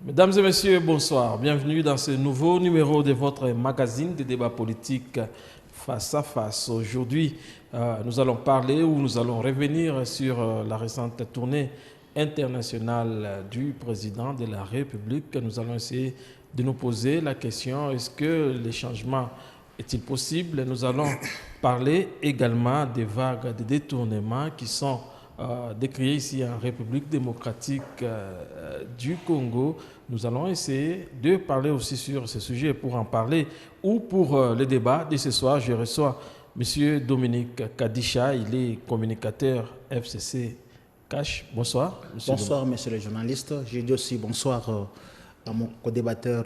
Mesdames et messieurs, bonsoir. Bienvenue dans ce nouveau numéro de votre magazine de débat politique face à face. Aujourd'hui, nous allons parler ou nous allons revenir sur la récente tournée internationale du président de la République. Nous allons essayer de nous poser la question, est-ce que les changements est-il possible? Nous allons parler également des vagues de détournement qui sont décriées ici en République démocratique du Congo. Nous allons essayer de parler aussi sur ce sujet. Pour en parler ou pour le débat de ce soir, je reçois M. Dominique Kadisha. Il est communicateur FCC Cash. Bonsoir. Bonsoir, monsieur le journaliste. Je dis aussi bonsoir à mon co-débatteur,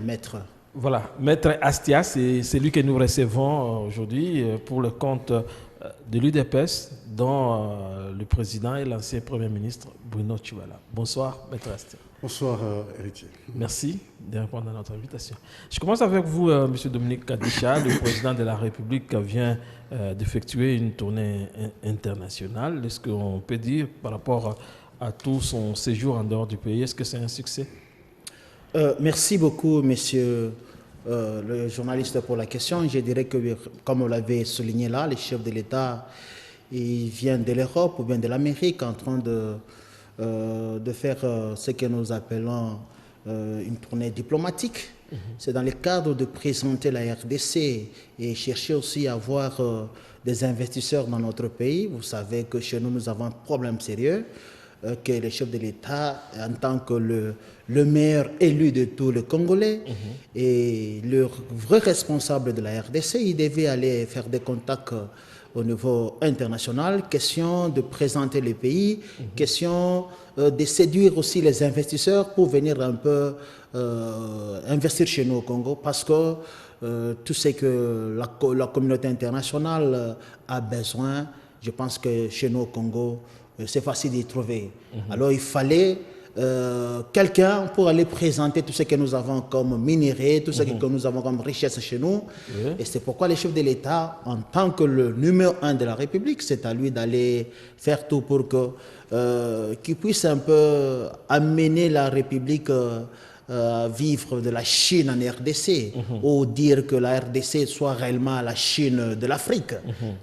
maître. Voilà, maître Astia, c'est lui que nous recevons aujourd'hui pour le compte de l'UDPS, dont le président est l'ancien Premier ministre Bruno Tchouala. Bonsoir, maître Astia. Bonsoir, héritier. Merci de répondre à notre invitation. Je commence avec vous, monsieur Dominique Kadisha. Le président de la République vient d'effectuer une tournée internationale. Est-ce qu'on peut dire, par rapport à tout son séjour en dehors du pays, est-ce que c'est un succès? Merci beaucoup, monsieur le journaliste, pour la question. Je dirais que, comme vous l'avez souligné là, le chef de l'État, il vient de l'Europe ou bien de l'Amérique en train de faire ce que nous appelons une tournée diplomatique. C'est dans le cadre de présenter la RDC et chercher aussi à avoir des investisseurs dans notre pays. Vous savez que chez nous, nous avons un problème sérieux. Que le chef de l'État, en tant que le meilleur élu de tous les Congolais et le vrai responsable de la RDC, il devait aller faire des contacts au niveau international, question de présenter le pays, question de séduire aussi les investisseurs pour venir un peu investir chez nous au Congo, parce que tout ce que la communauté internationale a besoin, je pense que chez nous au Congo, c'est facile d'y trouver. Alors il fallait quelqu'un pour aller présenter tout ce que nous avons comme minerais, tout ce que nous avons comme richesse chez nous. Et c'est pourquoi le chef de l'État, en tant que le numéro 1 de la République, c'est à lui d'aller faire tout pour qu'il puisse un peu amener la République vivre de la Chine en RDC, ou dire que la RDC soit réellement la Chine de l'Afrique.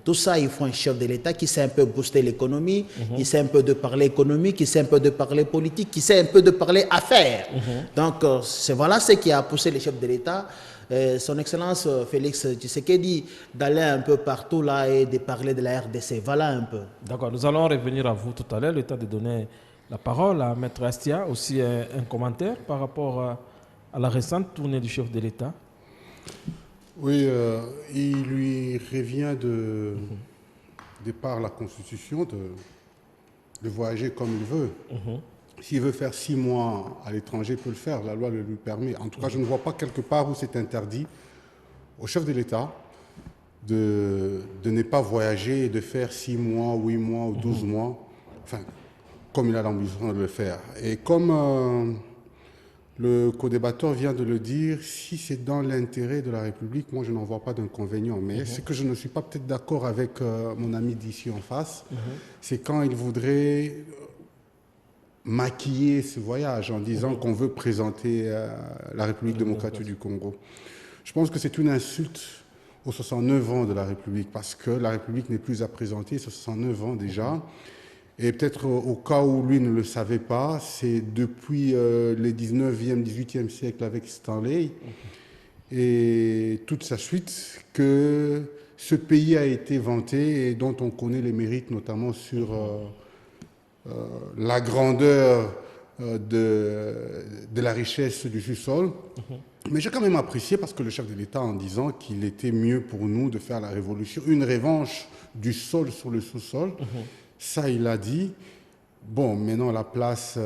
Tout ça, il faut un chef de l'État qui sait un peu booster l'économie, qui sait un peu de parler économie, qui sait un peu de parler politique, qui sait un peu de parler affaires. Donc, voilà ce qui a poussé le chef de l'État, son Excellence Félix Tshisekedi, d'aller un peu partout là et de parler de la RDC. Voilà un peu. D'accord, nous allons revenir à vous tout à l'heure, le temps de donner la parole à Maître Astia, aussi un commentaire par rapport à la récente tournée du chef de l'État. Oui, il lui revient de par la Constitution de voyager comme il veut. S'il veut faire 6 mois à l'étranger, il peut le faire, la loi le lui permet. En tout cas, je ne vois pas quelque part où c'est interdit au chef de l'État de ne pas voyager et de faire 6 mois, 8 mois ou 12 mois. Enfin, comme il a l'ambition de le faire. Et comme le co-débatteur vient de le dire, si c'est dans l'intérêt de la République, moi je n'en vois pas d'inconvénient. Mais ce que je ne suis pas peut-être d'accord avec mon ami d'ici en face, c'est quand il voudrait maquiller ce voyage en disant qu'on veut présenter la République démocratique du Congo. Je pense que c'est une insulte aux 69 ans de la République, parce que la République n'est plus à présenter, 69 ans déjà. Et peut-être au cas où lui ne le savait pas, c'est depuis le 19e, 18e siècle avec Stanley et toute sa suite que ce pays a été vanté et dont on connaît les mérites, notamment sur la grandeur de la richesse du sous-sol. Mais j'ai quand même apprécié, parce que le chef de l'État, en disant qu'il était mieux pour nous de faire la révolution, une revanche du sol sur le sous-sol, ça, il a dit. Bon, maintenant, la place,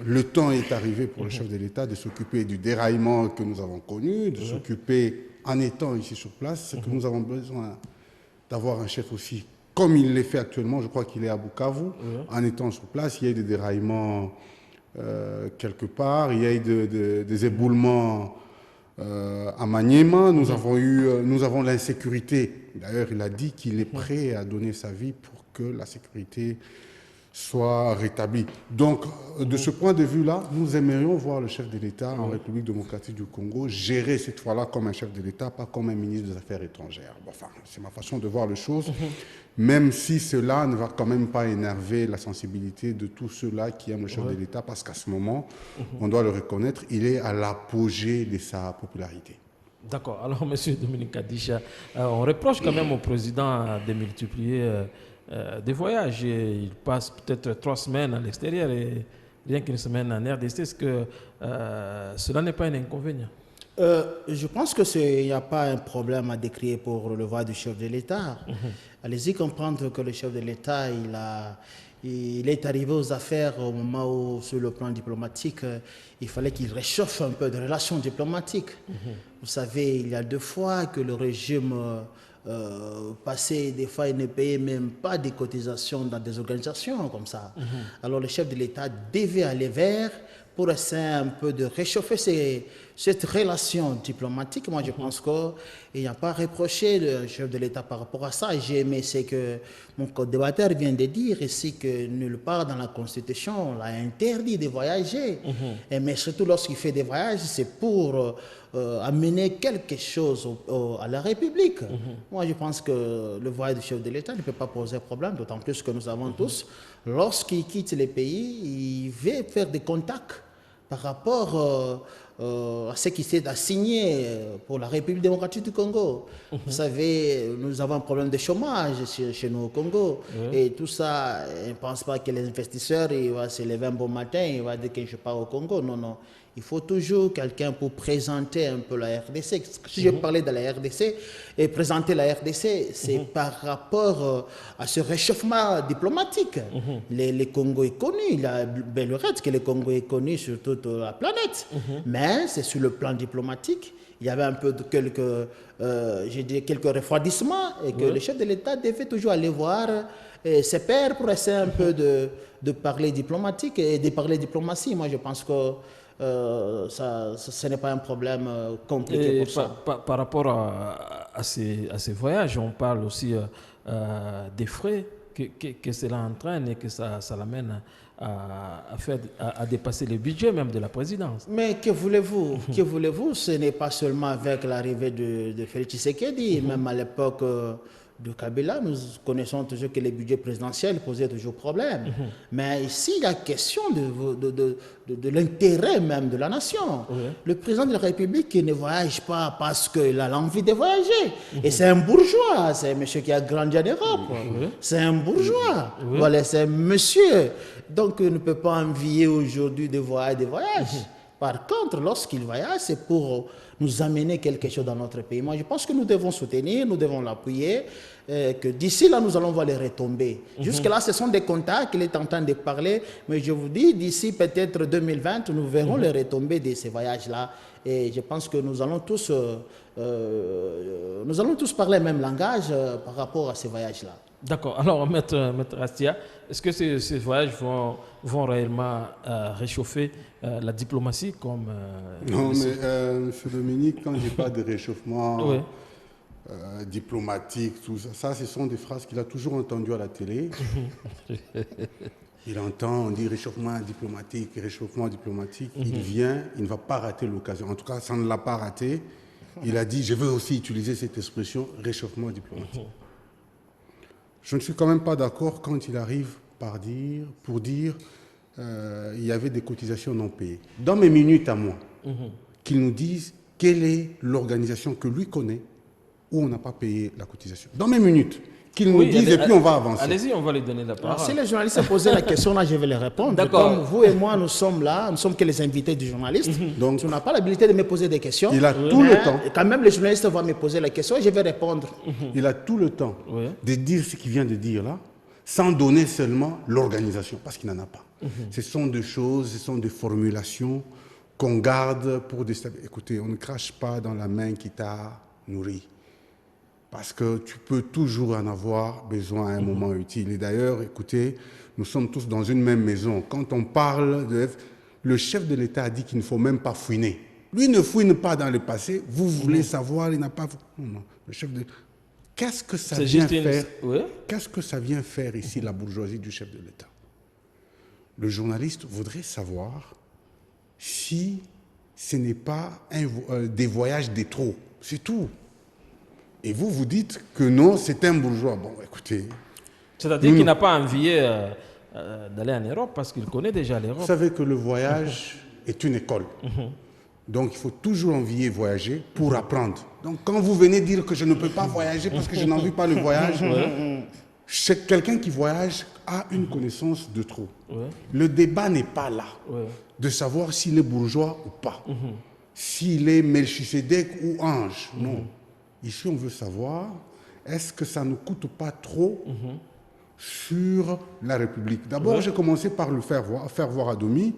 le temps est arrivé pour le chef de l'État de s'occuper du déraillement que nous avons connu, de s'occuper, en étant ici sur place, c'est que nous avons besoin d'avoir un chef aussi, comme il l'est fait actuellement, je crois qu'il est à Bukavu, en étant sur place, il y a eu des déraillements quelque part, il y a eu des éboulements à Maniema, nous avons l'insécurité. D'ailleurs, il a dit qu'il est prêt à donner sa vie pour que la sécurité soit rétabli. Donc, de ce point de vue-là, nous aimerions voir le chef de l'État en République démocratique du Congo gérer cette fois-là comme un chef de l'État, pas comme un ministre des Affaires étrangères. Bon, enfin, c'est ma façon de voir les choses, même si cela ne va quand même pas énerver la sensibilité de tous ceux-là qui aiment le chef de l'État, parce qu'à ce moment, on doit le reconnaître, il est à l'apogée de sa popularité. D'accord. Alors, M. Dominique Kadisha, on reproche quand même au président de multiplier des voyages. Il passe peut-être 3 semaines à l'extérieur et rien qu'une semaine en RDC. Est-ce que cela n'est pas un inconvénient? Je pense qu'il n'y a pas un problème à décrire pour le voyage du chef de l'État. Allez-y comprendre que le chef de l'État, il est arrivé aux affaires au moment où, sur le plan diplomatique, il fallait qu'il réchauffe un peu de relations diplomatiques. Vous savez, il y a 2 fois que le régime passé, des fois, il ne payait même pas des cotisations dans des organisations comme ça. Alors le chef de l'État devait aller vers pour essayer un peu de réchauffer cette relation diplomatique. Moi, je pense qu'il n'y a pas à reprocher le chef de l'État par rapport à ça. J'ai aimé ce que mon co-débatteur vient de dire ici, que nulle part dans la Constitution, on l'a interdit de voyager. Mais surtout lorsqu'il fait des voyages, c'est pour amener quelque chose à la République. Moi, je pense que le voyage du chef de l'État ne peut pas poser problème, d'autant plus que nous savons tous, lorsqu'il quitte les pays, il veut faire des contacts par rapport à ce qui s'est assigné pour la République démocratique du Congo. Vous savez, nous avons un problème de chômage chez nous au Congo. Et tout ça, on ne pense pas que les investisseurs ils vont se lever un bon matin, ils vont dire que je pars au Congo. Non, non. Il faut toujours quelqu'un pour présenter un peu la RDC. Si je parlais de la RDC, et présenter la RDC, c'est par rapport à ce réchauffement diplomatique. Le Congo est connu, il y a belle lurette que le Congo est connu sur toute la planète. Mais c'est sur le plan diplomatique, il y avait un peu de quelques refroidissements et que le chef de l'État devait toujours aller voir ses pairs pour essayer un peu de parler diplomatique et de parler diplomatie. Moi, je pense que ce n'est pas un problème compliqué pour ça. Par rapport à ces voyages, on parle aussi des frais que cela entraîne et que ça l'amène à dépasser le budget même de la présidence. Mais que voulez-vous? Que voulez-vous? Ce n'est pas seulement avec l'arrivée de Félix Tshisekedi, même à l'époque de Kabila, nous connaissons toujours que les budgets présidentiels posaient toujours problème. Mais ici, il y a question de l'intérêt même de la nation. Le président de la République ne voyage pas parce qu'il a l'envie de voyager. Et c'est un bourgeois, c'est un monsieur qui a grandi en Europe. C'est un bourgeois. Voilà, c'est un monsieur. Donc, il ne peut pas envier aujourd'hui des voyages. Par contre, lorsqu'il voyage, c'est pour nous amener quelque chose dans notre pays. Moi, je pense que nous devons soutenir, nous devons l'appuyer, que d'ici là, nous allons voir les retombées. Jusque-là, ce sont des contacts qu'il est en train de parler, mais je vous dis, d'ici peut-être 2020, nous verrons les retombées de ces voyages-là. Et je pense que nous allons tous parler le même langage par rapport à ces voyages-là. D'accord. Alors, Maître Astia, est-ce que ces voyages vont réellement réchauffer la diplomatie comme... Non, mais M. Dominique, quand je parle de réchauffement diplomatique, tout ça, ce sont des phrases qu'il a toujours entendues à la télé. Il entend, on dit réchauffement diplomatique. Il vient, il ne va pas rater l'occasion. En tout cas, ça ne l'a pas raté. Il a dit, je veux aussi utiliser cette expression, réchauffement diplomatique. Je ne suis quand même pas d'accord quand il arrive pour dire il y avait des cotisations non payées. Dans mes minutes à moi, qu'il nous dise quelle est l'organisation que lui connaît où on n'a pas payé la cotisation. Dans mes minutes, qu'il nous dise et puis on va avancer. Allez-y, on va lui donner la parole. Alors, si les journalistes posaient la question, là, je vais les répondre. D'accord. Comme vous et moi, nous sommes là, nous ne sommes que les invités du journaliste. Donc, tu n'as pas l'habilité de me poser des questions. Il a tout le temps. Quand même, les journalistes vont me poser la question et je vais répondre. Il a tout le temps de dire ce qu'il vient de dire là, sans donner seulement l'organisation, parce qu'il n'en a pas. Ce sont des choses, ce sont des formulations qu'on garde pour déstabiliser. Écoutez, on ne crache pas dans la main qui t'a nourri. Parce que tu peux toujours en avoir besoin à un moment utile. Et d'ailleurs, écoutez, nous sommes tous dans une même maison. Quand on parle le chef de l'État a dit qu'il ne faut même pas fouiner. Lui ne fouine pas dans le passé. Vous voulez savoir, il n'a pas... Non, le chef de... Qu'est-ce que ça vient faire? Qu'est-ce que ça vient faire ici, la bourgeoisie du chef de l'État? le journaliste voudrait savoir si ce n'est pas des voyages de trop. C'est tout. Et vous, vous dites que non, c'est un bourgeois. Bon, écoutez... C'est-à-dire qu'il n'a pas envie d'aller en Europe parce qu'il connaît déjà l'Europe. Vous savez que le voyage est une école. Donc, il faut toujours envier voyager pour apprendre. Donc, quand vous venez dire que je ne peux pas voyager parce que je n'envie pas le voyage, quelqu'un qui voyage a une connaissance de trop. Le débat n'est pas là de savoir s'il est bourgeois ou pas, s'il est Melchisedec ou ange. Non. Ici, on veut savoir, est-ce que ça ne coûte pas trop sur la République? D'abord, j'ai commencé par le faire voir à Domi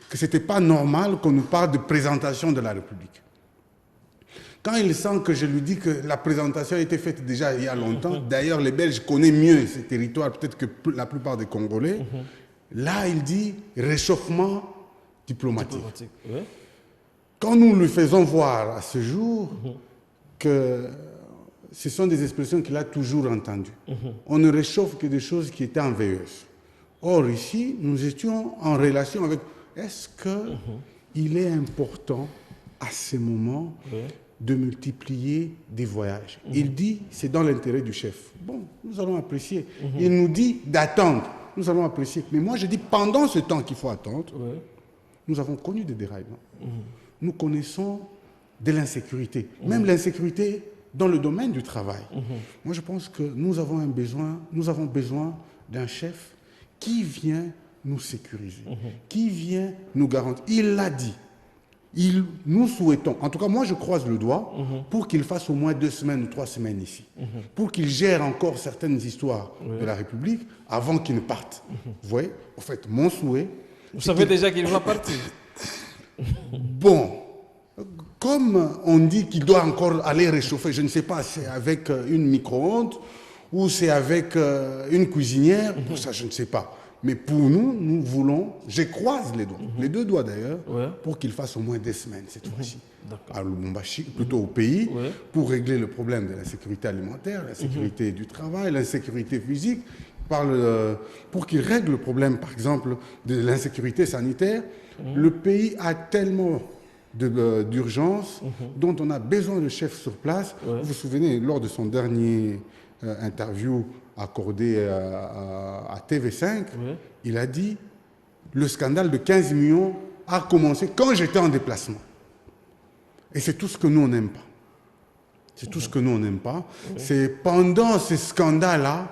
que ce n'était pas normal qu'on nous parle de présentation de la République. Quand il sent que je lui dis que la présentation a été faite déjà il y a longtemps, d'ailleurs les Belges connaissent mieux ces territoires peut-être que la plupart des Congolais, là il dit réchauffement diplomatique. Quand nous lui faisons voir à ce jour que ce sont des expressions qu'il a toujours entendues. On ne réchauffe que des choses qui étaient en veilleuse. Or ici, nous étions en relation avec... Est-ce qu'il est important à ce moment de multiplier des voyages? Il dit, c'est dans l'intérêt du chef. Bon, nous allons apprécier. Il nous dit d'attendre. Nous allons apprécier. Mais moi, je dis, pendant ce temps qu'il faut attendre, nous avons connu des déraillements. Nous connaissons de l'insécurité. Même l'insécurité dans le domaine du travail. Moi, je pense que nous avons besoin d'un chef qui vient nous sécuriser, qui vient nous garantir. Il l'a dit. Nous souhaitons, en tout cas moi je croise le doigt, pour qu'il fasse au moins 2 semaines ou 3 semaines ici, pour qu'il gère encore certaines histoires de la République avant qu'il ne parte. Vous voyez, en fait, mon souhait... Vous savez déjà qu'il va partir. Bon, comme on dit qu'il doit encore aller réchauffer, je ne sais pas, c'est avec une micro-ondes ou c'est avec une cuisinière, pour ça je ne sais pas. Mais pour nous, nous voulons, je croise les doigts, les 2 doigts d'ailleurs, pour qu'il fasse au moins 2 semaines cette fois-ci, à Lubumbashi, plutôt au pays, pour régler le problème de la sécurité alimentaire, la sécurité du travail, l'insécurité physique, pour qu'il règle le problème, par exemple, de l'insécurité sanitaire. Le pays a tellement d'urgences dont on a besoin de chefs sur place. Vous vous souvenez, lors de son dernier interview accordé à TV5, il a dit le scandale de 15 millions a commencé quand j'étais en déplacement. Et c'est tout ce que nous, on n'aime pas. C'est tout ce que nous, on n'aime pas. C'est pendant ce scandale-là,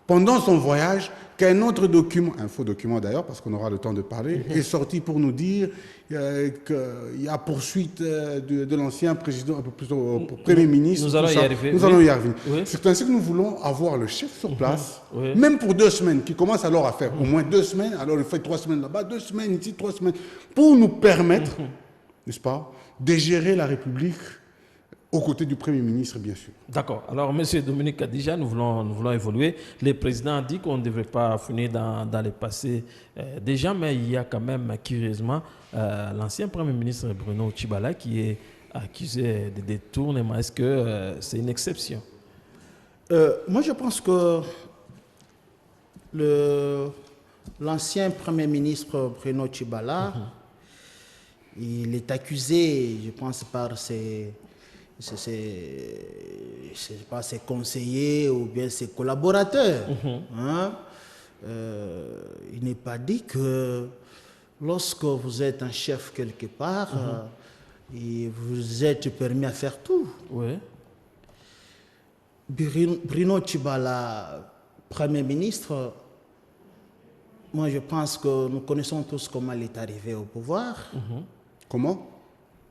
pendant son voyage, qu'un autre document, un faux document d'ailleurs, parce qu'on aura le temps de parler, est sorti pour nous dire qu'il y a poursuite de l'ancien président, plutôt Premier ministre. Nous allons y arriver. Nous allons y arriver. C'est ainsi que nous voulons avoir le chef sur place, même pour 2 semaines, qui commence alors à faire au moins 2 semaines, alors il fait 3 semaines là-bas, 2 semaines ici, 3 semaines, pour nous permettre, n'est-ce pas, de gérer la République aux côtés du Premier ministre, bien sûr. D'accord. Alors, M. Dominique Kadija, nous voulons évoluer. Le président a dit qu'on ne devrait pas finir dans le passé des gens, mais il y a quand même, curieusement, l'ancien Premier ministre Bruno Tshibala qui est accusé de détournement. Est-ce que c'est une exception? Moi, je pense que l'ancien Premier ministre Bruno Tshibala, il est accusé, je pense, par ses conseillers ou bien ses collaborateurs. Il n'est pas dit que lorsque vous êtes un chef quelque part, et vous êtes permis à faire tout. Bruno Tshibala, Premier ministre, moi je pense que nous connaissons tous comment il est arrivé au pouvoir. Comment?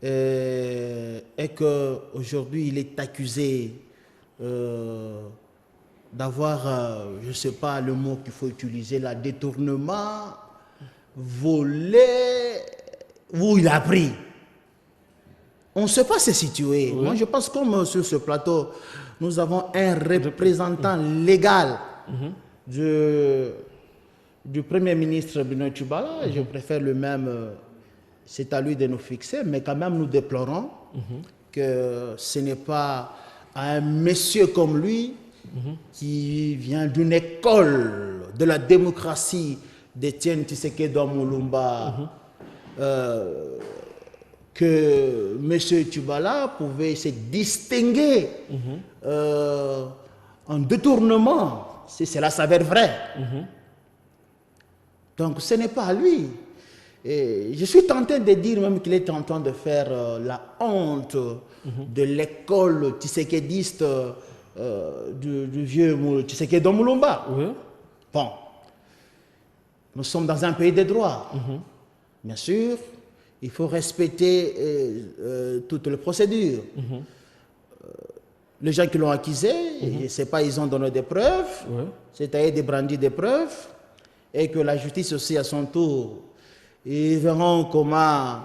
Et qu'aujourd'hui, il est accusé d'avoir, je ne sais pas le mot qu'il faut utiliser, là, détournement, volé, où il a pris. On ne sait pas se situer. Moi, je pense que comme sur ce plateau, nous avons un représentant légal du Premier ministre Bruno Tshibala, je préfère le même... c'est à lui de nous fixer, mais quand même nous déplorons que ce n'est pas un monsieur comme lui qui vient d'une école de la démocratie d'Étienne Tshisekedi Moulumba que M. Tchibala pouvait se distinguer en détournement, si cela s'avère vrai. Donc ce n'est pas à lui. Et je suis tenté de dire même qu'il est en train de faire la honte de l'école tshisekediste du vieux Tshisekedi Moulumba. Oui. Bon, nous sommes dans un pays de droit. Bien sûr, il faut respecter toutes les procédures. Les gens qui l'ont accusé, je ne sais pas, ils ont donné des preuves, c'est-à-dire des brandis des preuves, et que la justice aussi à son tour, ils verront comment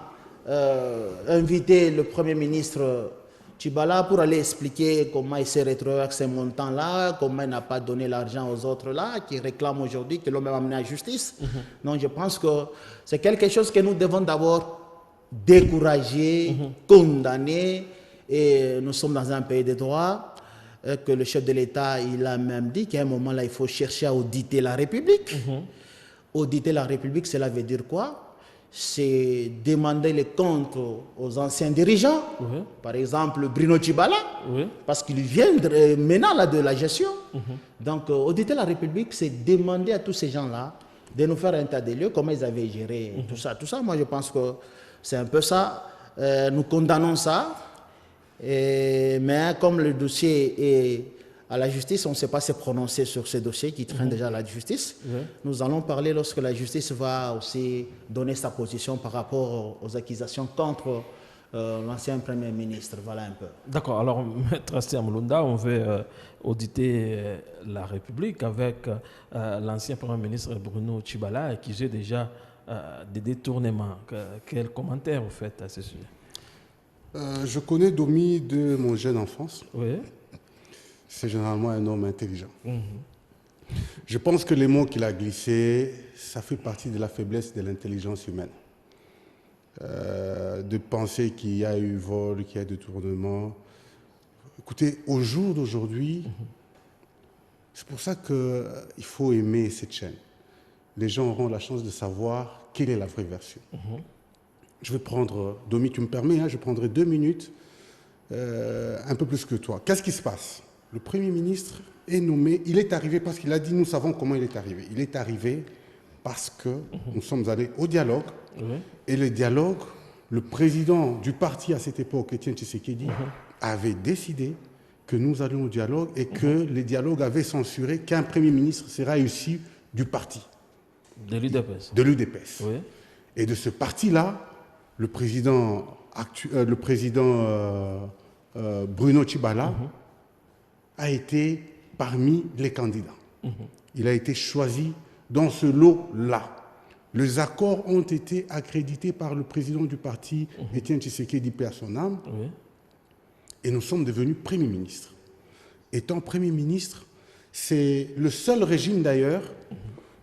inviter le Premier ministre Tchibala pour aller expliquer comment il s'est retrouvé avec ces montants-là, comment il n'a pas donné l'argent aux autres là, qui réclament aujourd'hui, qui l'ont même amené à la justice. Donc je pense que c'est quelque chose que nous devons d'abord décourager, condamner, et nous sommes dans un pays de droit, que le chef de l'État, il a même dit qu'à un moment là, il faut chercher à auditer la République. Auditer la République, cela veut dire quoi? C'est demander les comptes aux anciens dirigeants, par exemple Bruno Tchibala, parce qu'il vient maintenant là, de la gestion. Donc, auditer la République, c'est demander à tous ces gens-là de nous faire un tas de lieux, comment ils avaient géré tout ça. Tout ça, moi, je pense que c'est un peu ça. Nous condamnons ça. Mais comme le dossier est à la justice, on ne sait pas se prononcer sur ce dossier qui traîne déjà à la justice. Nous allons parler lorsque la justice va aussi donner sa position par rapport aux accusations contre l'ancien Premier ministre. Voilà un peu. D'accord. Alors, Maître Astia Moulunda, on veut auditer la République avec l'ancien Premier ministre Bruno Tchibala, accusé déjà des détournements. Quel commentaire vous faites à ce sujet? Je connais Domi de mon jeune enfance. Oui. C'est généralement un homme intelligent. Je pense que les mots qu'il a glissés, ça fait partie de la faiblesse de l'intelligence humaine. De penser qu'il y a eu vol, qu'il y a détournement. Écoutez, au jour d'aujourd'hui, c'est pour ça qu'il faut aimer cette chaîne. Les gens auront la chance de savoir quelle est la vraie version. Je vais prendre, Domi, tu me permets, je prendrai 2 minutes, un peu plus que toi. Qu'est-ce qui se passe? Le Premier ministre est nommé, il est arrivé parce qu'il a dit, nous savons comment il est arrivé. Il est arrivé parce que nous sommes allés au dialogue. Et le dialogue, le président du parti à cette époque, Étienne Tshisekedi, avait décidé que nous allions au dialogue et que le dialogue avait censuré qu'un Premier ministre sera issu du parti. De l'UDPS. De l'UDPS. Oui. Et de ce parti-là, le président Bruno Tchibala a été parmi les candidats. Il a été choisi dans ce lot-là. Les accords ont été accrédités par le président du parti, Étienne Tshisekedi, paix à son âme, et nous sommes devenus Premier ministre. Étant Premier ministre, c'est le seul régime d'ailleurs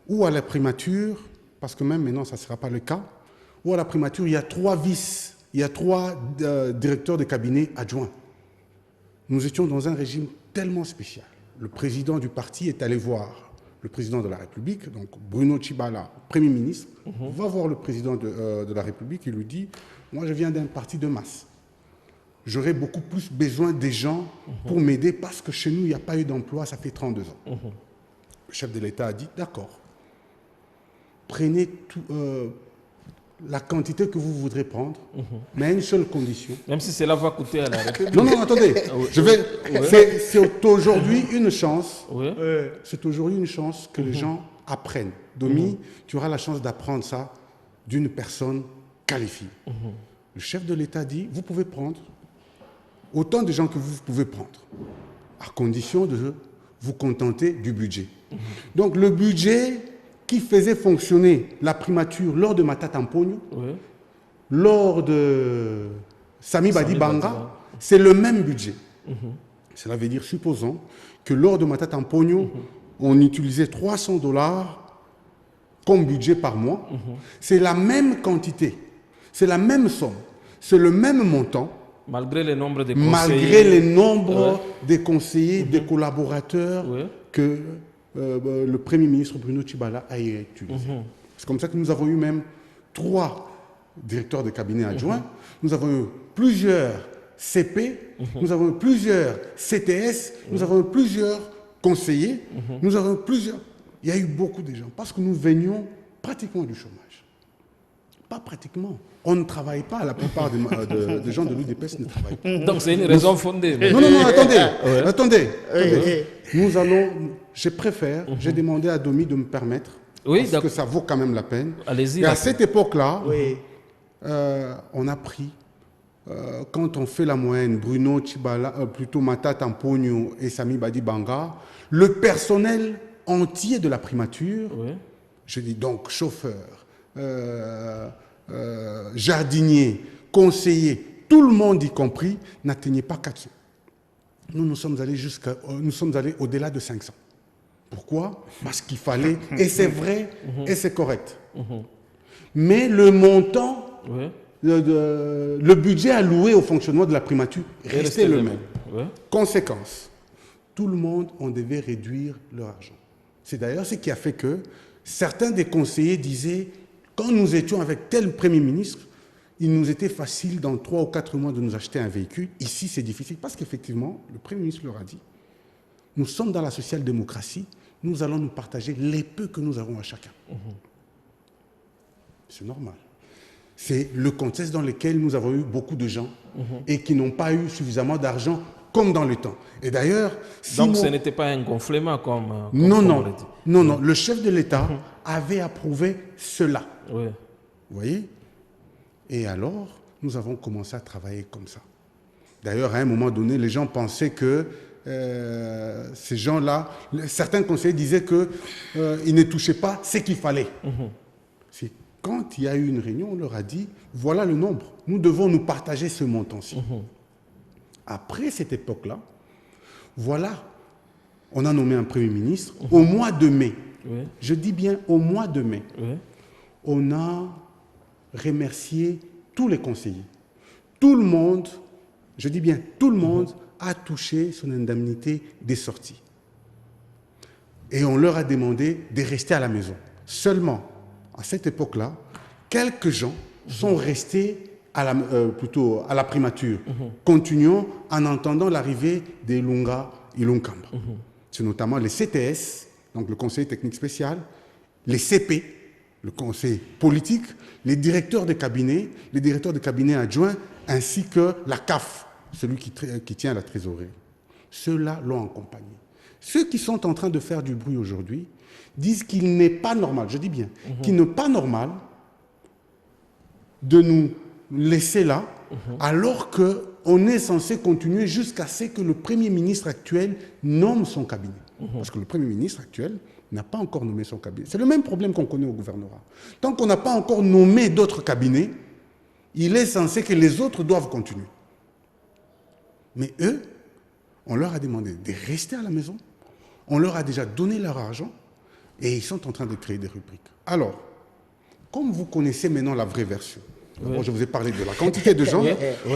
où à la primature, parce que même maintenant ça ne sera pas le cas, où à la primature il y a 3 vices, il y a 3 directeurs de cabinet adjoints. Nous étions dans un régime tellement spécial. Le président du parti est allé voir le président de la République, donc Bruno Tchibala, Premier ministre, va voir le président de la République et lui dit « Moi, je viens d'un parti de masse. J'aurais beaucoup plus besoin des gens pour m'aider parce que chez nous, il n'y a pas eu d'emploi, ça fait 32 ans. Le chef de l'État a dit « D'accord, prenez la quantité que vous voudrez prendre, mais à une seule condition. » Même si cela va coûter à la République. Non, attendez. C'est aujourd'hui une chance. C'est aujourd'hui une chance que les gens apprennent. Domi, tu auras la chance d'apprendre ça d'une personne qualifiée. Le chef de l'État dit, vous pouvez prendre autant de gens que vous pouvez prendre, à condition de vous contenter du budget. Donc le budget qui faisait fonctionner la primature lors de Matata Mpogno, lors de Sami Badi Banga, c'est le même budget. Cela veut dire, supposons que lors de Matata Mpogno, on utilisait $300 comme budget par mois. C'est la même quantité, c'est la même somme, c'est le même montant. Malgré le nombre de conseillers. Malgré le nombre des conseillers, des collaborateurs que le Premier ministre Bruno Tchibala a utilisé. C'est comme ça que nous avons eu même 3 directeurs de cabinet adjoints, nous avons eu plusieurs CP, nous avons eu plusieurs CTS, nous avons eu plusieurs conseillers, nous avons eu plusieurs... Il y a eu beaucoup de gens, parce que nous venions pratiquement du chômage. Pas pratiquement. On ne travaille pas, la plupart des gens de l'UDPS ne travaillent pas. Donc c'est une raison fondée. Non, attendez. Nous allons, je préfère, j'ai demandé à Domi de me permettre, parce que ça vaut quand même la peine. Allez-y. Et à cette époque-là, on a pris, quand on fait la moyenne, Bruno Tchibala, plutôt Matata Mpogno et Sami Badi Banga, le personnel entier de la primature, je dis donc chauffeur, jardinier, conseiller, tout le monde y compris, n'atteignait pas 400. Nous sommes allés au-delà de 500. Pourquoi? Parce qu'il fallait, et c'est vrai, et c'est correct. Mais le montant, le budget alloué au fonctionnement de la primature restait le même. Conséquence, tout le monde, on devait réduire leur argent. C'est d'ailleurs ce qui a fait que certains des conseillers disaient, quand nous étions avec tel Premier ministre, il nous était facile dans 3 ou 4 mois de nous acheter un véhicule. Ici, c'est difficile parce qu'effectivement, le Premier ministre leur a dit, nous sommes dans la social-démocratie, nous allons nous partager les peu que nous avons à chacun. C'est normal. C'est le contexte dans lequel nous avons eu beaucoup de gens et qui n'ont pas eu suffisamment d'argent comme dans le temps. Et d'ailleurs... Donc ce n'était pas un gonflement comme Non, le chef de l'État avait approuvé cela. Vous voyez? Et alors, nous avons commencé à travailler comme ça. D'ailleurs, à un moment donné, les gens pensaient que ces gens-là, certains conseillers disaient qu'ils ne touchaient pas ce qu'il fallait. C'est quand il y a eu une réunion, on leur a dit, voilà le nombre, nous devons nous partager ce montant-ci. Après cette époque-là, voilà, on a nommé un Premier ministre au mois de mai. Je dis bien au mois de mai. On a remercié tous les conseillers. Tout le monde, je dis bien tout le monde, a touché son indemnité des sorties. Et on leur a demandé de rester à la maison. Seulement, à cette époque-là, quelques gens sont restés plutôt à la primature, continuant en entendant l'arrivée des Lunga et Lunkamba. C'est notamment les CTS, donc le conseil technique spécial, les CP, le conseil politique, les directeurs de cabinet adjoints, ainsi que la CAF, celui qui tient la trésorerie. Ceux-là l'ont accompagné. Ceux qui sont en train de faire du bruit aujourd'hui disent qu'il n'est pas normal, je dis bien, qu'il n'est pas normal de nous laisser là, alors qu'on est censé continuer jusqu'à ce que le Premier ministre actuel nomme son cabinet. Parce que le Premier ministre actuel n'a pas encore nommé son cabinet. C'est le même problème qu'on connaît au gouvernorat. Tant qu'on n'a pas encore nommé d'autres cabinets, il est censé que les autres doivent continuer. Mais eux, on leur a demandé de rester à la maison, on leur a déjà donné leur argent, et ils sont en train de créer des rubriques. Alors, comme vous connaissez maintenant la vraie version, bon, je vous ai parlé de la quantité de gens,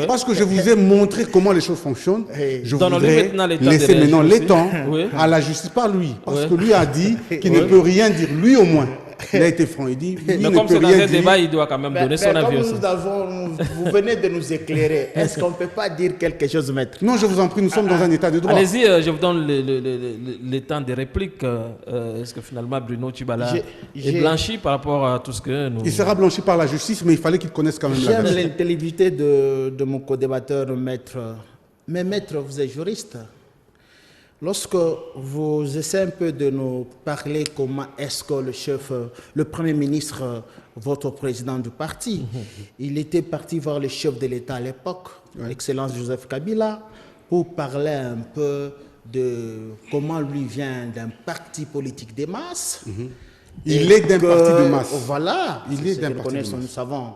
parce que je vous ai montré comment les choses fonctionnent, je voudrais laisser maintenant les temps à la justice, pas lui, parce que lui a dit qu'il ne peut rien dire, lui au moins. Il a été franc, il dit, lui mais ne comme peut c'est dans rien un dire. débat, il doit quand même donner son avis aussi. Vous venez de nous éclairer. Est-ce qu'on ne peut pas dire quelque chose, maître? Non, je vous en prie, nous sommes dans un état de droit. Allez-y, je vous donne le temps des répliques. Est-ce que finalement Bruno Tchibala est blanchi par rapport à tout ce que nous... Il sera blanchi par la justice, mais il fallait qu'il connaisse quand même la J'aime version. l'intelligibilité de mon co-débatteur, maître. Mais maître, vous êtes juriste. Lorsque vous essayez un peu de nous parler comment est-ce que le Premier ministre, votre président du parti, il était parti voir le chef de l'État à l'époque, l'Excellence Joseph Kabila, pour parler un peu de comment lui vient d'un parti politique des masses. Il est d'un parti de masse. Voilà, Il est d'un nous parti de connaissons, masse. nous savons.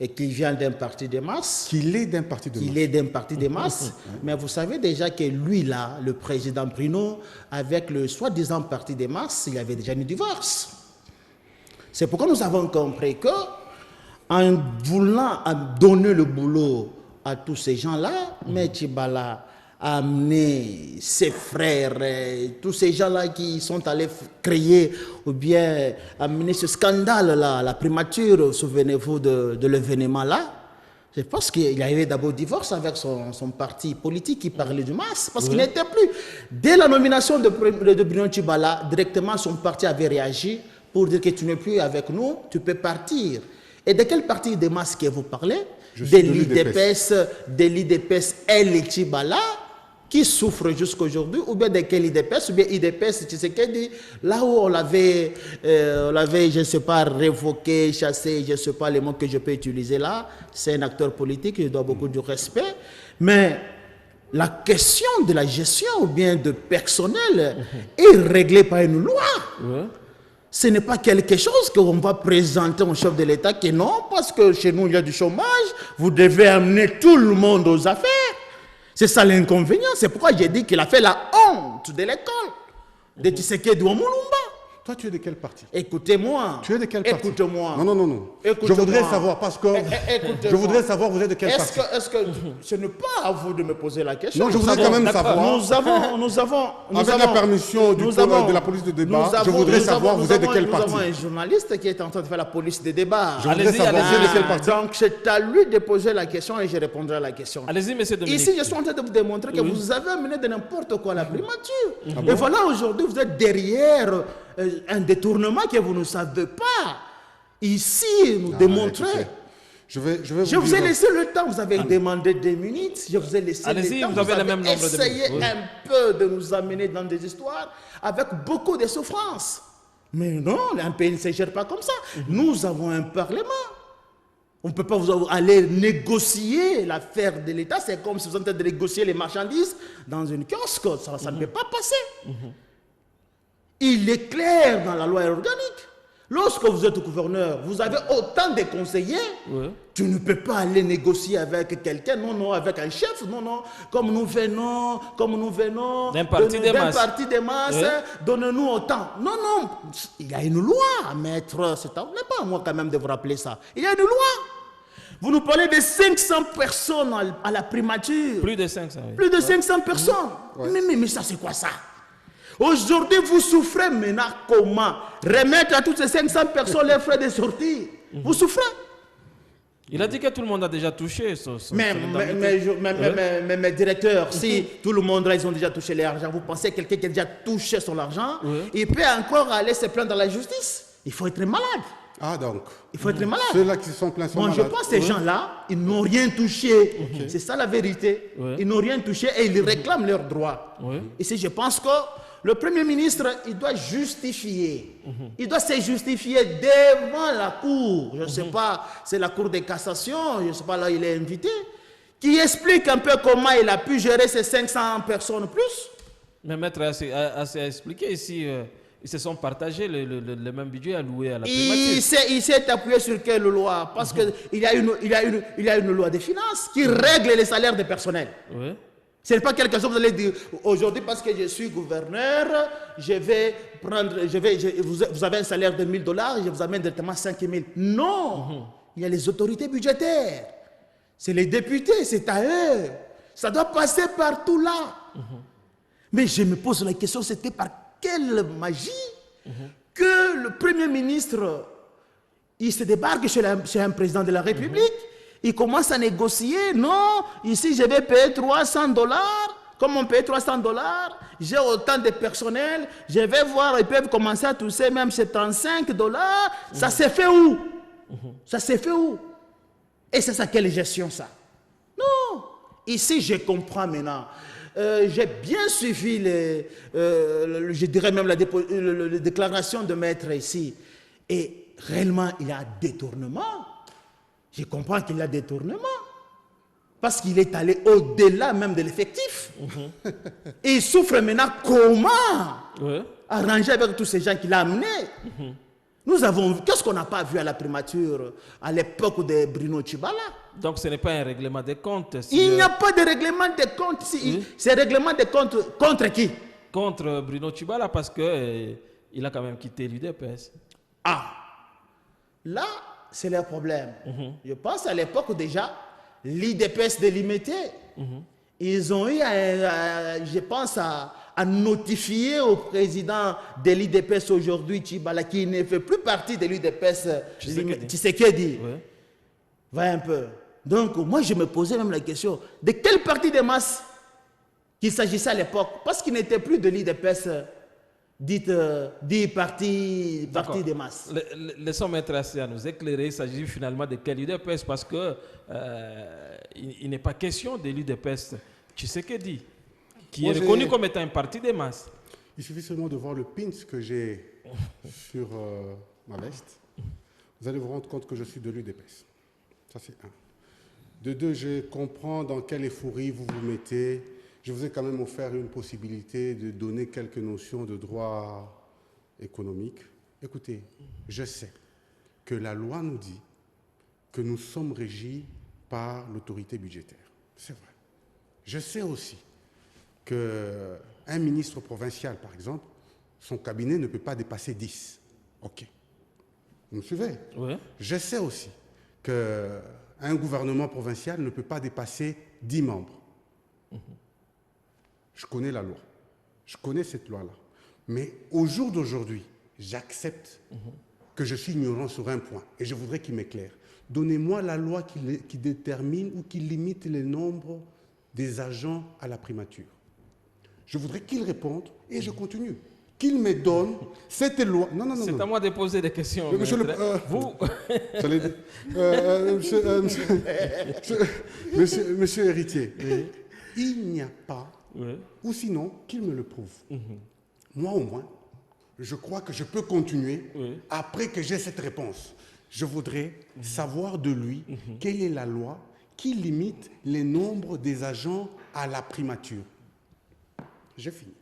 Et qu'il vient d'un parti des masses. Qu'il est d'un parti de masse. Il est d'un parti des masses. Mais vous savez déjà que lui, là, le président Bruno, avec le soi-disant parti des masses, il avait déjà une divorce. C'est pourquoi nous avons compris que, en voulant donner le boulot à tous ces gens-là, M. Tchibala amené ses frères, tous ces gens-là qui sont allés créer ou bien amener ce scandale-là à la primature, souvenez-vous de l'événement-là. Je pense qu'il y avait d'abord divorce avec son parti politique qui parlait du MAS, parce qu'il n'était plus. Dès la nomination de Bruno Tchibala, directement son parti avait réagi pour dire que tu n'es plus avec nous, tu peux partir. Et de quel parti de MAS que vous parlez? De l'IDPS El Tchibala, qui souffre jusqu'aujourd'hui, ou bien de quel IDPS, ou bien IDPS, tu sais qu'elle dit, là où on l'avait, je ne sais pas, révoqué, chassé, je ne sais pas les mots que je peux utiliser là, c'est un acteur politique, il doit beaucoup de respect, mais la question de la gestion ou bien de personnel est réglée par une loi. Ce n'est pas quelque chose qu'on va présenter au chef de l'État que non, parce que chez nous il y a du chômage, vous devez amener tout le monde aux affaires. C'est ça l'inconvénient. C'est pourquoi j'ai dit qu'il a fait la honte de l'école de Tshisekedi Mulumba. Toi, tu es de quel parti? Écoutez-moi. Tu es de quel parti? Écoute-moi. Non. Je voudrais savoir, parce que je voudrais savoir, vous êtes de quel parti? Est-ce que ce n'est pas à vous de me poser la question? Non, je voudrais quand même savoir. Nous avons avec la permission de la police de débat, je voudrais savoir, vous êtes de quel parti? Nous avons un journaliste qui est en train de faire la police de débat. Je voudrais savoir, vous êtes de quel parti? Donc, c'est à lui de poser la question et je répondrai à la question. Allez-y, monsieur Dominique. Ici, je suis en train de vous démontrer que vous avez amené de n'importe quoi à la primature. Et voilà, aujourd'hui, vous êtes derrière un détournement que vous ne savez pas. Ici, nous démontrer. Je vous ai laissé le temps, vous avez demandé 2 minutes, je vous ai laissé le temps, vous avez le même nombre de minutes. Essayez un peu de nous amener dans des histoires avec beaucoup de souffrance. Mais non, un pays ne se gère pas comme ça. Nous avons un parlement. On ne peut pas aller négocier l'affaire de l'État, c'est comme si vous êtes en train de négocier les marchandises dans une kiosque, ça ne peut pas passer. Il est clair dans la loi organique. Lorsque vous êtes gouverneur, vous avez autant de conseillers, tu ne peux pas aller négocier avec quelqu'un, non, avec un chef, non, comme nous venons d'un parti des masses, donnez-nous autant. Non, il y a une loi, maître, c'est pas à moi quand même de vous rappeler ça. Il y a une loi. Vous nous parlez de 500 personnes à la primature. Plus de 500. Oui. Plus de 500 personnes. Mais ça, c'est quoi ça? Aujourd'hui, vous souffrez maintenant comment? Remettre à toutes ces 500 personnes les frais de sortie. Vous souffrez? Il a dit que tout le monde a déjà touché. Mais directeur, si tout le monde là, ils ont déjà touché l'argent, vous pensez que quelqu'un qui a déjà touché son argent, il peut encore aller se plaindre dans la justice? Il faut être malade. Ah donc. Il faut être malade. Ceux-là qui sont pleins sont malades. Je pense que ces gens-là, ils n'ont rien touché. C'est ça la vérité. Ils n'ont rien touché et ils réclament leurs droits. Ici, je pense que le Premier ministre, il doit justifier. Il doit se justifier devant la Cour. Je ne sais pas, c'est la Cour de cassation, je ne sais pas, là il est invité, qui explique un peu comment il a pu gérer ces 500 personnes plus. Mais maître a expliqué ici, ils se sont partagés le même budget alloué à la primature. Il s'est appuyé sur quelle loi? Parce qu'il y a une loi des finances qui règle les salaires des personnels. Ce n'est pas quelque chose que vous allez dire aujourd'hui parce que je suis gouverneur, vous avez un salaire de $1000, je vous amène directement 5000. Non, il y a les autorités budgétaires, c'est les députés, c'est à eux. Ça doit passer partout là. Mais je me pose la question, c'était par quelle magie que le Premier ministre, il se débarque chez un président de la République. Il commence à négocier. Non, ici je vais payer $300. Comme on paye $300, j'ai autant de personnel. Je vais voir, ils peuvent commencer à toucher même $75. Ça s'est fait où? Ça s'est fait où? Et c'est ça, quelle gestion ça? Non. Ici, je comprends maintenant. J'ai bien suivi, je dirais même la déclaration de maître ici. Et réellement, il y a détournement. Je comprends qu'il y a détournement. Parce qu'il est allé au-delà même de l'effectif. Et il souffre maintenant comment arranger avec tous ces gens qu'il a amenés. Nous avons vu, qu'est-ce qu'on n'a pas vu à la primature à l'époque de Bruno Tchibala? Donc ce n'est pas un règlement de comptes. Il n'y a pas de règlement de comptes. C'est un règlement de comptes contre qui? Contre Bruno Tchibala parce qu'il a quand même quitté l'UDPS. Ah, là, c'est leur problème. Je pense à l'époque déjà, l'IDPS délimité. ils ont eu, je pense, à notifier au président de l'UDPS aujourd'hui, Tchibala, qui ne fait plus partie de l'UDPS, Tshisekedi. Ouais. Va un peu. Donc, moi, je me posais même la question, de quel parti de masse qu'il s'agissait à l'époque? Parce qu'il n'était plus de l'UDPS, dit parti de masse. Laissons Maître Assia nous éclairer. Il s'agit finalement de quel UDPS? Parce que il n'est pas question de l'UDPS Tshisekedi, qui est reconnu comme étant un parti de masse. Il suffit seulement de voir le pins que j'ai sur ma veste. Vous allez vous rendre compte que je suis de l'UDPS. Ça, c'est un. De deux, je comprends dans quelle euphorie vous vous mettez. Je vous ai quand même offert une possibilité de donner quelques notions de droit économique. Écoutez, je sais que la loi nous dit que nous sommes régis par l'autorité budgétaire. C'est vrai. Je sais aussi qu'un ministre provincial, par exemple, son cabinet ne peut pas dépasser 10. OK. Vous me suivez? Oui. Je sais aussi qu'un gouvernement provincial ne peut pas dépasser 10 membres. Je connais la loi. Je connais cette loi-là. Mais au jour d'aujourd'hui, j'accepte que je suis ignorant sur un point. Et je voudrais qu'il m'éclaire. Donnez-moi la loi qui détermine ou qui limite le nombre des agents à la primature. Je voudrais qu'il réponde et je continue. Qu'il me donne cette loi. Non. C'est à moi de poser des questions. Monsieur vous monsieur Héritier, il n'y a pas, oui. ou sinon, qu'il me le prouve. Moi, au moins, je crois que je peux continuer après que j'ai cette réponse. Je voudrais savoir de lui quelle est la loi qui limite le nombre des agents à la primature. J'ai fini.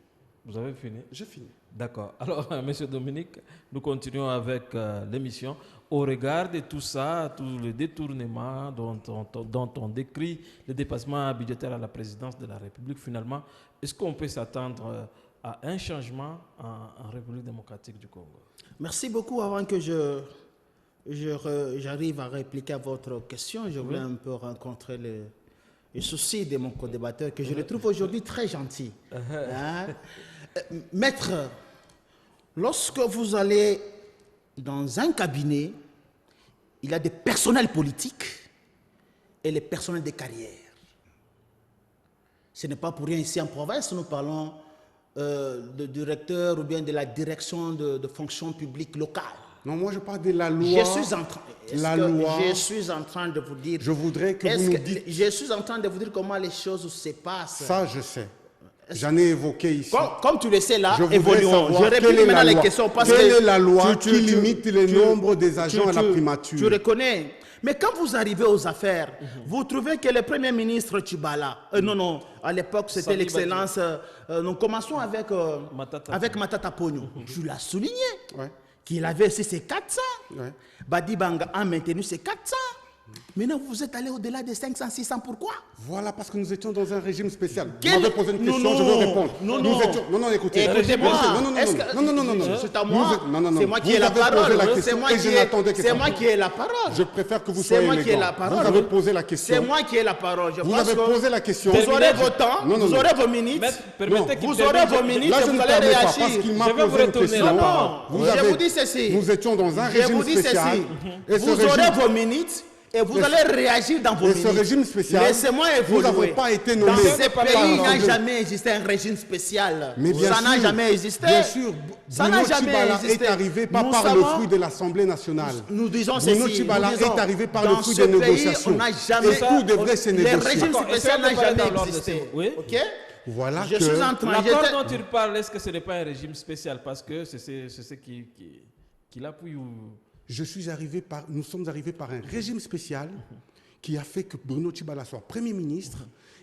Vous avez fini? J'ai fini. D'accord. Alors, Monsieur Dominique, nous continuons avec l'émission. Au regard de tout ça, tout le détournement dont on décrit le dépassement budgétaire à la présidence de la République, finalement, est-ce qu'on peut s'attendre à un changement en République démocratique du Congo? Merci beaucoup. Avant que j'arrive à répliquer à votre question, je voulais un peu rencontrer le souci de mon co-débatteur, que je le trouve aujourd'hui très gentil. Hein? Maître, lorsque vous allez dans un cabinet, il y a des personnels politiques et les personnels de carrière. Ce n'est pas pour rien ici en province, nous parlons de directeur ou bien de la direction de fonction publique locale. Non, moi je parle de la loi. Je suis en train de vous dire. Je voudrais que vous nous dites. Je suis en train de vous dire comment les choses se passent. Ça, je sais. J'en ai évoqué ici. Comme tu le sais là, évoluons. Je réponds maintenant les questions parce que quelle est la loi qui limite le nombre des agents à la primature? Tu reconnais. Mais quand vous arrivez aux affaires, vous trouvez que le Premier ministre Tchibala, non, à l'époque c'était l'excellence, nous commençons avec Matata Ponyo. Je l'ai souligné, qu'il avait aussi ses 400. Badi Banga a maintenu ses 400. Maintenant, vous êtes allé au-delà des 500, 600, pourquoi? Voilà, parce que nous étions dans un régime spécial. Vous m'avez posé une question, je veux répondre. Non, écoutez. Écoutez-moi. Non. C'est à moi. C'est moi qui ai la parole. C'est moi qui ai la parole. Je préfère que vous soyez élégant. C'est moi qui ai la parole. Vous avez posé la question. C'est moi qui ai la parole. Vous avez posé la question. Vous aurez vos temps, vous aurez vos minutes. Vous aurez vos minutes et vous allez réagir. Parce qu'il m'a posé une question. Je vous dis ceci. Nous étions dans un régime spécial. Vous aurez vos minutes. Et vous allez réagir dans vos minutes. Ce régime spécial, laissez-moi évoluer. Vous n'avez pas été nommé. Dans ce pays, il n'a jamais existé un régime spécial. Ça n'a jamais existé. Bien sûr, ça n'a jamais existé. Est arrivé pas par le fruit de l'Assemblée nationale. Nous disons ceci. Bruno Tchibala est arrivé par le fruit des négociations. On n'a jamais. Et tout devrait se négocier. Le régime spécial n'a jamais existé. Oui. Ok. Voilà je suis en train. L'accord dont tu parles, est-ce que ce n'est pas un régime spécial parce que c'est ce qui l'appuie ou... Nous sommes arrivés par un régime spécial qui a fait que Bruno Tchibala soit Premier ministre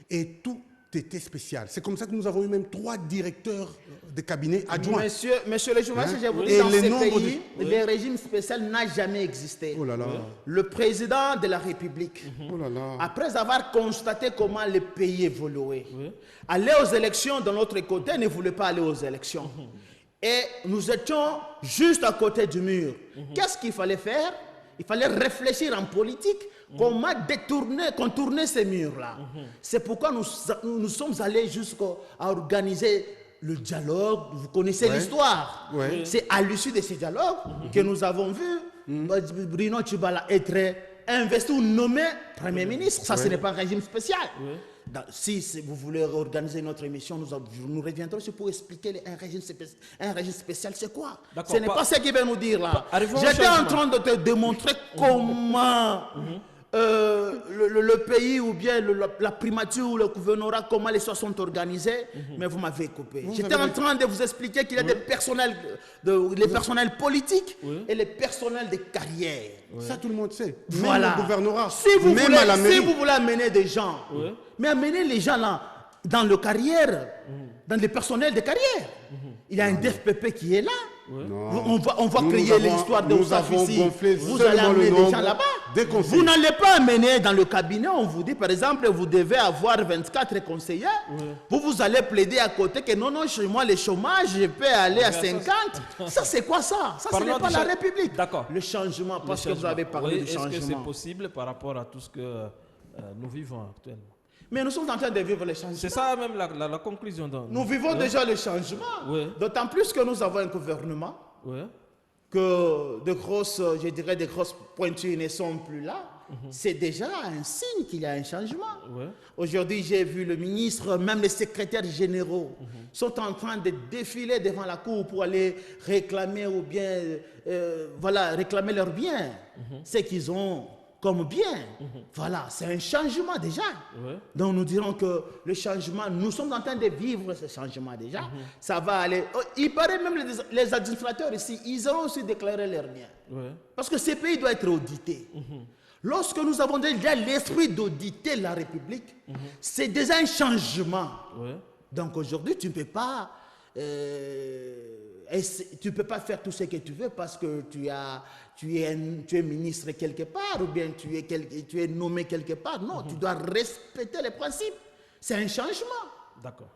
et tout était spécial. C'est comme ça que nous avons eu même 3 directeurs de cabinet adjoints. Monsieur le journaliste, je vous dis, dans ce pays, le régime spécial n'a jamais existé. Oh là là. Le président de la République, après avoir constaté comment le pays évoluait, aller aux élections de notre côté, ne voulait pas aller aux élections. Et nous étions juste à côté du mur. Qu'est-ce qu'il fallait faire? Il fallait réfléchir en politique comment contourner ces murs-là. C'est pourquoi nous sommes allés jusqu'à organiser le dialogue. Vous connaissez l'histoire. C'est à l'issue de ces dialogues que nous avons vu Bruno Tshibala être investi ou nommé Premier ministre. Ça, ce n'est pas un régime spécial. Si vous voulez organiser notre émission, nous reviendrons pour expliquer un régime spécial, c'est quoi? Ce n'est pas ce qu'il va nous dire là. J'étais en train de te démontrer comment le pays ou bien la primature ou le gouvernorat, comment les choses sont organisées, mais vous m'avez coupé. J'étais en train de vous expliquer qu'il y a des personnels, les personnels politiques et les personnels de carrière. Ça, tout le monde sait. Voilà. Même le gouvernorat, si vous voulez amener des gens, mais amener les gens là dans le carrière, dans les personnels de carrière. Il y a un DFPP qui est là. On va créer l'histoire de Oussaf ici. Vous allez amener des gens là-bas. Vous n'allez pas amener dans le cabinet, on vous dit par exemple, vous devez avoir 24 conseillers. Vous allez plaider à côté que non, chez moi, le chômage, je peux aller à 50. Ça, c'est quoi ça? Ça, ce n'est pas la République. Le changement, parce que vous avez parlé du changement. Est-ce que c'est possible par rapport à tout ce que nous vivons actuellement? Mais nous sommes en train de vivre le changement. C'est ça même la conclusion. Nous vivons déjà le changement. D'autant plus que nous avons un gouvernement, que des grosses pointures ne sont plus là. C'est déjà un signe qu'il y a un changement. Aujourd'hui, j'ai vu le ministre, même les secrétaires généraux sont en train de défiler devant la cour pour aller réclamer ou bien réclamer leurs biens. C'est qu'ils ont comme bien. Voilà, c'est un changement déjà. Donc nous dirons que le changement, nous sommes en train de vivre ce changement déjà. Ça va aller. Il paraît même les administrateurs ici, ils ont aussi déclaré leurs biens. Parce que ce pays doit être audité. Lorsque nous avons déjà l'esprit d'auditer la République, c'est déjà un changement. Donc aujourd'hui, tu ne peux pas... tu ne peux pas faire tout ce que tu veux parce que tu es ministre quelque part ou bien tu es nommé quelque part. Non, tu dois respecter les principes. C'est un changement.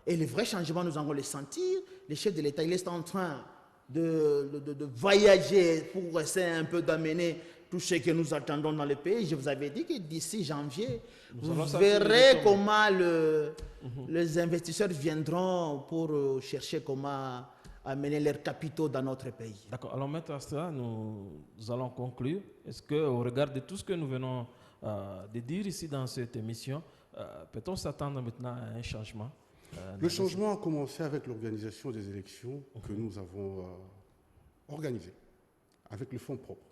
Et le vrai changement, nous allons le sentir. Le chef de l'État, il est en train de voyager pour essayer un peu d'amener tout ce que nous attendons dans le pays. Je vous avais dit que d'ici janvier, vous verrez comment les investisseurs viendront pour chercher comment amener leurs capitaux dans notre pays. D'accord. Alors, Maître Astra, nous allons conclure. Est-ce qu'au regard de tout ce que nous venons de dire ici dans cette émission, peut-on s'attendre maintenant à un changement? Le changement a commencé avec l'organisation des élections que nous avons organisées, avec le fonds propre.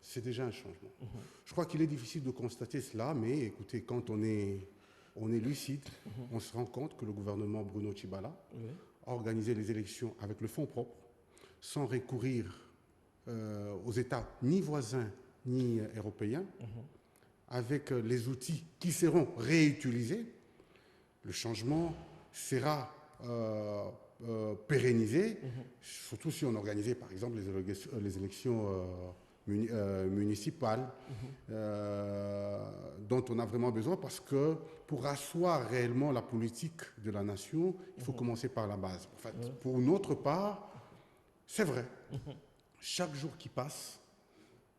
C'est déjà un changement. Je crois qu'il est difficile de constater cela, mais écoutez, quand on est lucide, on se rend compte que le gouvernement Bruno Tshibala a organisé les élections avec le fonds propre, sans recourir aux États ni voisins ni européens, avec les outils qui seront réutilisés. Le changement sera pérennisé, surtout si on organisait par exemple les élections municipales dont on a vraiment besoin, parce que pour asseoir réellement la politique de la nation, il faut commencer par la base. En fait, pour notre part, c'est vrai, chaque jour qui passe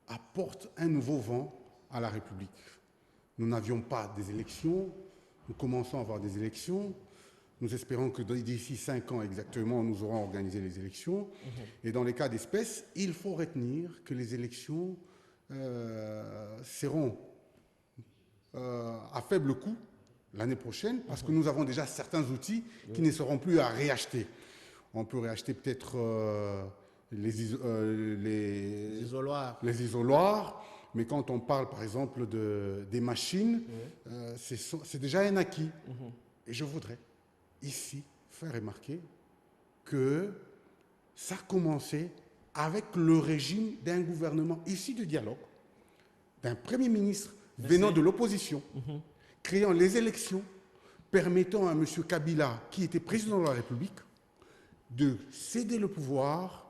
apporte un nouveau vent à la République. Nous n'avions pas des élections, nous commençons à avoir des élections. Nous espérons que d'ici 5 ans exactement, nous aurons organisé les élections. Et dans les cas d'espèce, il faut retenir que les élections seront à faible coût l'année prochaine, parce que nous avons déjà certains outils qui ne seront plus à réacheter. On peut réacheter peut-être les isoloirs, mais quand on parle par exemple des machines, c'est déjà un acquis. Et je voudrais ici faire remarquer que ça a commencé avec le régime d'un gouvernement issu du dialogue, d'un Premier ministre venant de l'opposition, créant les élections, permettant à M. Kabila, qui était président de la République, de céder le pouvoir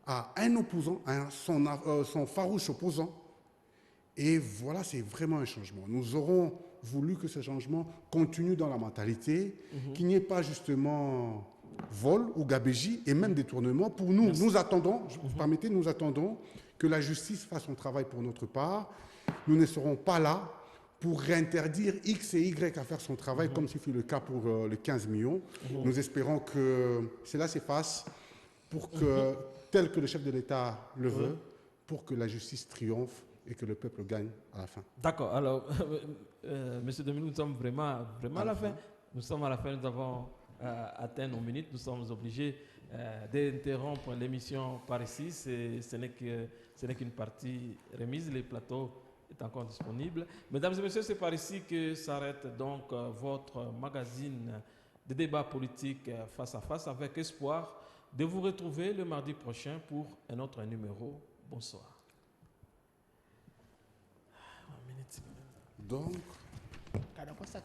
à un opposant, à son farouche opposant. Et voilà, c'est vraiment un changement. Nous aurons voulu que ce changement continue dans la mentalité, qu'il n'y ait pas justement vol ou gabégie et même détournement. Pour nous, nous attendons, vous permettez, nous attendons que la justice fasse son travail pour notre part. Nous ne serons pas là pour réinterdire X et Y à faire son travail, comme ce fut le cas pour les 15 millions. Nous espérons que cela s'efface pour que, tel que le chef de l'État le veut, pour que la justice triomphe et que le peuple gagne à la fin. D'accord. Alors, Monsieur Dominique, nous sommes vraiment à la fin. Nous sommes à la fin, nous avons atteint nos minutes. Nous sommes obligés d'interrompre l'émission par ici. Ce n'est qu'une partie remise. Les plateaux est encore disponible. Mesdames et messieurs, c'est par ici que s'arrête donc votre magazine de débat politique face à face, avec espoir de vous retrouver le mardi prochain pour un autre numéro. Bonsoir. Donc, 45